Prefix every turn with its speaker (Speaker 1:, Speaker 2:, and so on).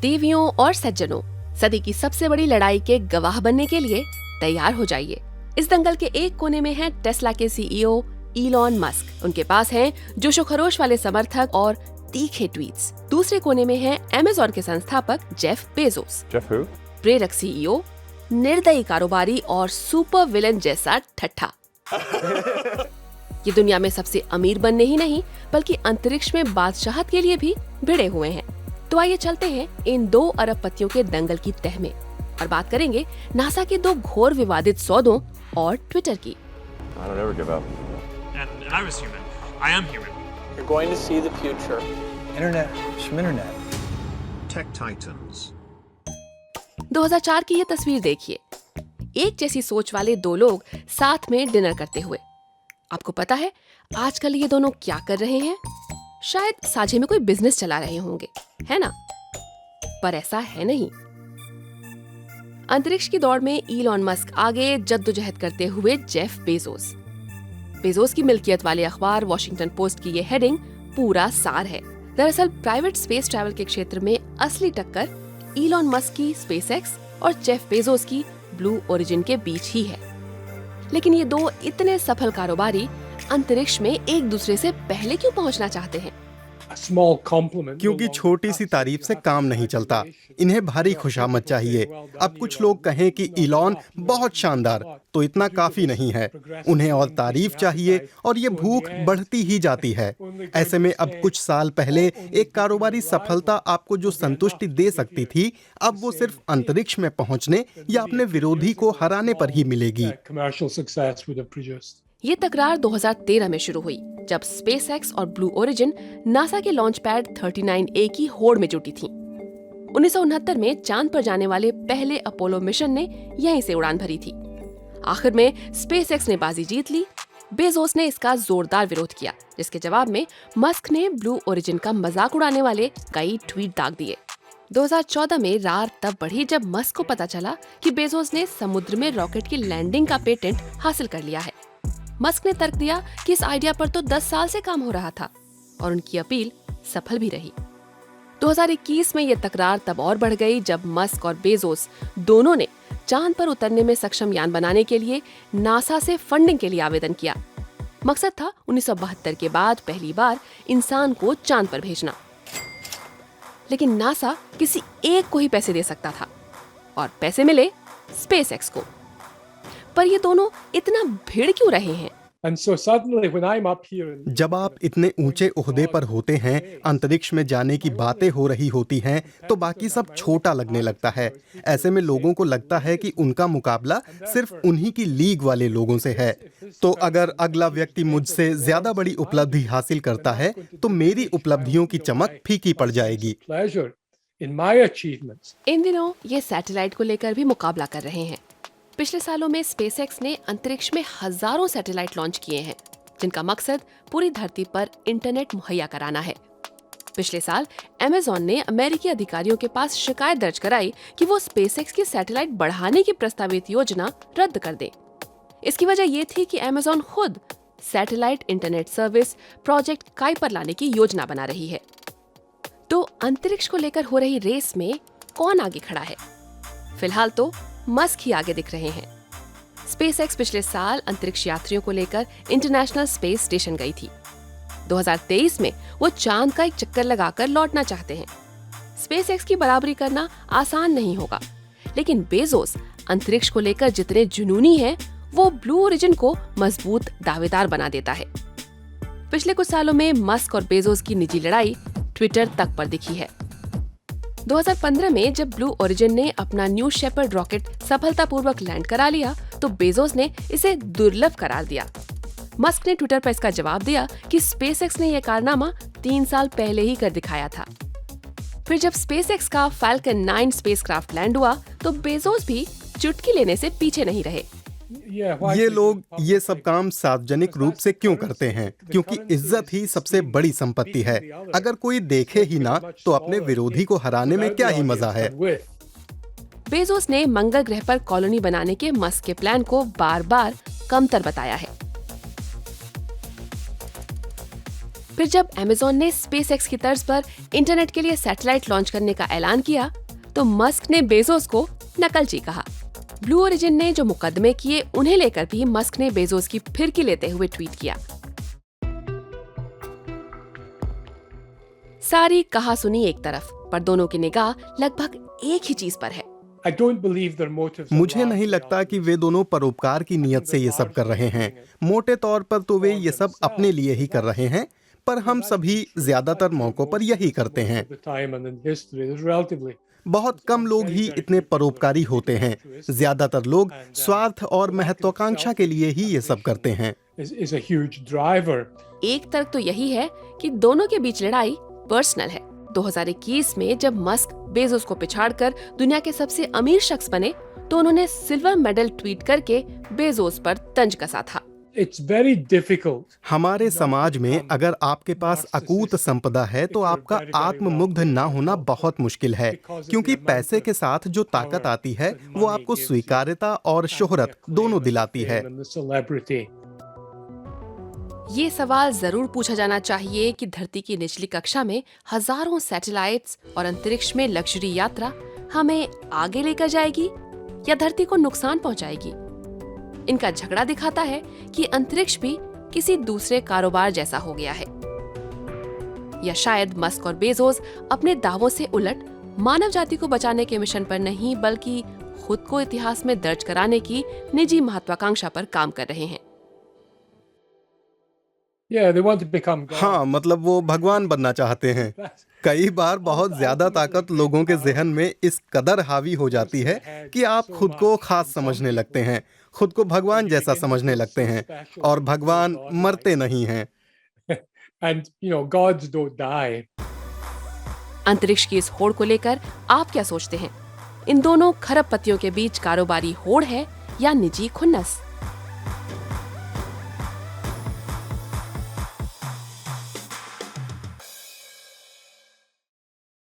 Speaker 1: देवियों और सज्जनों, सदी की सबसे बड़ी लड़ाई के गवाह बनने के लिए तैयार हो जाइए। इस दंगल के एक कोने में है टेस्ला के सीईओ इलॉन मस्क। उनके पास हैं जोशो खरोश वाले समर्थक और तीखे ट्वीट्स। दूसरे कोने में है अमेज़न के संस्थापक जेफ बेजोस। प्रेरक सीईओ, निर्दयी कारोबारी और सुपर विलेन जैसा ठट्ठा। ये दुनिया में सबसे अमीर बनने ही नहीं बल्कि अंतरिक्ष में बादशाहत के लिए भी भिड़े हुए हैं। तो आइए चलते हैं इन 2 अरबपतियों के दंगल की तह में और बात करेंगे नासा के 2 घोर विवादित सौदों और ट्विटर की।
Speaker 2: And I was human. I am human.
Speaker 3: You're going to see the future.
Speaker 4: Internet, some internet.
Speaker 5: Tech Titans.
Speaker 1: 2004 की ये तस्वीर देखिए। एक जैसी सोच वाले 2 लोग साथ में डिनर करते हुए। आपको पता है आजकल ये दोनों क्या कर रहे हैं? शायद साझे में कोई बिजनेस चला रहे होंगे, है ना? पर ऐसा है नहीं। अंतरिक्ष की दौड़ में इलॉन मस्क आगे, जद्दोजहद करते हुए जेफ बेजोस। बेजोस की मिल्कियत वाले अखबार वॉशिंगटन पोस्ट की ये हेडिंग पूरा सार है। दरअसल प्राइवेट स्पेस ट्रैवल के क्षेत्र में असली टक्कर इलॉन मस्क की स्पेसएक्स और जेफ बेजोस की ब्लू ओरिजिन के बीच ही है। लेकिन ये 2 इतने सफल कारोबारी अंतरिक्ष में एक दूसरे से पहले क्यों पहुंचना चाहते हैं?
Speaker 6: क्योंकि छोटी सी तारीफ से काम नहीं चलता, इन्हें भारी खुशामद चाहिए। अब कुछ लोग कहें कि इलॉन बहुत शानदार, तो इतना काफी नहीं है, उन्हें और तारीफ चाहिए और ये भूख बढ़ती ही जाती है। ऐसे में अब कुछ साल पहले एक कारोबारी सफलता आपको जो संतुष्टि दे सकती थी, अब वो सिर्फ अंतरिक्ष में पहुंचने या अपने विरोधी को हराने पर ही मिलेगी।
Speaker 1: ये तकरार 2013 में शुरू हुई जब स्पेसएक्स और ब्लू ओरिजिन नासा के लॉन्च पैड 39A की होड़ में जुटी थीं। 1969 में चांद पर जाने वाले पहले अपोलो मिशन ने यहीं से उड़ान भरी थी। आखिर में स्पेसएक्स ने बाजी जीत ली। बेजोस ने इसका जोरदार विरोध किया, जिसके जवाब में मस्क ने ब्लू ओरिजिन का मजाक उड़ाने वाले कई ट्वीट दाग दिए। 2014 में रार तब बढ़ी जब मस्क को पता चला कि बेजोस ने समुद्र में रॉकेट की लैंडिंग का पेटेंट हासिल कर लिया है। मस्क ने तर्क दिया कि इस आइडिया पर तो 10 साल से काम हो रहा था और उनकी अपील सफल भी रही। 2021 में यह तकरार तब और बढ़ गई जब मस्क और बेजोस दोनों ने चांद पर उतरने में सक्षम यान बनाने के लिए नासा से फंडिंग के लिए आवेदन किया। मकसद था 1972 के बाद पहली बार इंसान को चांद पर भेजना। लेकिन नासा किसी एक को ही पैसे दे सकता था और पैसे मिले स्पेसएक्स को। पर ये दोनों इतना भिड़ क्यों रहे हैं?
Speaker 6: जब आप इतने ऊंचे ओहदे पर होते हैं, अंतरिक्ष में जाने की बातें हो रही होती हैं, तो बाकी सब छोटा लगने लगता है। ऐसे में लोगों को लगता है कि उनका मुकाबला सिर्फ उन्हीं की लीग वाले लोगों से है। तो अगर अगला व्यक्ति मुझसे ज्यादा बड़ी उपलब्धि हासिल करता है, तो मेरी उपलब्धियों की चमक फीकी पड़ जाएगी।
Speaker 1: इन दिनों ये सैटेलाइट को लेकर भी मुकाबला कर रहे हैं। पिछले सालों में स्पेसएक्स ने अंतरिक्ष में हजारों सैटेलाइट लॉन्च किए हैं, जिनका मकसद पूरी धरती पर इंटरनेट मुहैया कराना है। पिछले साल अमेज़न ने अमेरिकी अधिकारियों के पास शिकायत दर्ज कराई कि वो स्पेसएक्स की सैटेलाइट बढ़ाने की प्रस्तावित योजना रद्द कर दे। इसकी वजह ये थी कि अमेज़न खुद satellite internet service project Kuiper लाने की योजना बना रही है। तो अंतरिक्ष को लेकर हो रही रेस में कौन आगे खड़ा है? फिलहाल तो मस्क ही आगे दिख रहे हैं। स्पेसएक्स पिछले साल अंतरिक्ष यात्रियों को लेकर इंटरनेशनल स्पेस स्टेशन गई थी। 2023 में वो चांद का एक चक्कर लगाकर लौटना चाहते हैं। स्पेसएक्स की बराबरी करना आसान नहीं होगा, लेकिन बेजोस अंतरिक्ष को लेकर जितने जुनूनी हैं, वो ब्लू ओरिजिन को मजबूत दावेदार बना देता है। पिछले कुछ सालों में मस्क और बेजोस की निजी लड़ाई ट्विटर तक पर दिखी है। 2015 में जब ब्लू ओरिजिन ने अपना न्यू शेपर्ड रॉकेट सफलतापूर्वक लैंड करा लिया, तो बेजोस ने इसे दुर्लभ करार दिया। मस्क ने ट्विटर पर इसका जवाब दिया कि स्पेसएक्स ने यह कारनामा 3 साल पहले ही कर दिखाया था। फिर जब स्पेसएक्स का फाल्कन 9 स्पेसक्राफ्ट लैंड हुआ, तो बेजोस भी चुटकी लेने से पीछे नहीं रहे।
Speaker 6: ये लोग ये सब काम सार्वजनिक रूप से क्यों करते हैं? क्योंकि इज्जत ही सबसे बड़ी संपत्ति है। अगर कोई देखे ही ना, तो अपने विरोधी को हराने में क्या ही मजा है।
Speaker 1: बेजोस ने मंगल ग्रह पर कॉलोनी बनाने के मस्क के प्लान को बार बार कमतर बताया है। फिर जब अमेज़न ने स्पेसएक्स की तर्ज पर इंटरनेट के लिए सैटेलाइट लॉन्च करने का ऐलान किया तो मस्क ने बेजोस को नकलची कहा। ब्लू ओरिजिन ने जो मुकदमे किए उन्हें लेकर भी मस्क ने बेजोस की फिरकी लेते हुए ट्वीट किया। सारी कहा सुनी एक तरफ, पर दोनों की निगाह लगभग एक ही चीज पर है।
Speaker 6: मुझे नहीं लगता कि वे दोनों परोपकार की नीयत से ये सब कर रहे हैं। मोटे तौर पर तो वे ये सब अपने लिए ही कर रहे हैं, पर हम सभी ज्यादातर मौकों पर यही करते हैं। बहुत कम लोग ही इतने परोपकारी होते हैं। ज्यादातर लोग स्वार्थ और महत्वाकांक्षा के लिए ही ये सब करते हैं।
Speaker 1: एक तर्क तो यही है कि दोनों के बीच लड़ाई पर्सनल है। 2021 में जब मस्क बेजोस को पिछाड़कर दुनिया के सबसे अमीर शख्स बने तो उन्होंने सिल्वर मेडल ट्वीट करके बेजोस पर तंज कसा था।
Speaker 6: हमारे समाज में अगर आपके पास अकूत संपदा है तो आपका आत्ममुग्ध ना होना बहुत मुश्किल है, क्योंकि पैसे के साथ जो ताकत आती है वो आपको स्वीकार्यता और शोहरत दोनों दिलाती है।
Speaker 1: ये सवाल जरूर पूछा जाना चाहिए कि धरती की निचली कक्षा में हजारों सैटेलाइट्स और अंतरिक्ष में लग्जरी यात्रा हमें आगे लेकर जाएगी या धरती को नुकसान पहुंचाएगी। इनका झगड़ा दिखाता है कि अंतरिक्ष भी किसी दूसरे कारोबार जैसा हो गया है, या शायद मस्क और बेजोस अपने दावों से उलट मानव जाति को बचाने के मिशन पर नहीं बल्कि खुद को इतिहास में दर्ज कराने की निजी महत्वाकांक्षा पर काम कर रहे हैं।
Speaker 6: हाँ, मतलब वो भगवान बनना चाहते हैं। कई बार बहुत ज्यादा ताकत लोगों के जहन में इस कदर हावी हो जाती है कि आप खुद को खास समझने लगते हैं, खुद को भगवान जैसा समझने लगते हैं, और भगवान मरते नहीं हैं।
Speaker 1: अंतरिक्ष की इस होड़ को लेकर आप क्या सोचते हैं? इन दोनों खरबपतियों के बीच कारोबारी होड़ है या निजी खुन्नस?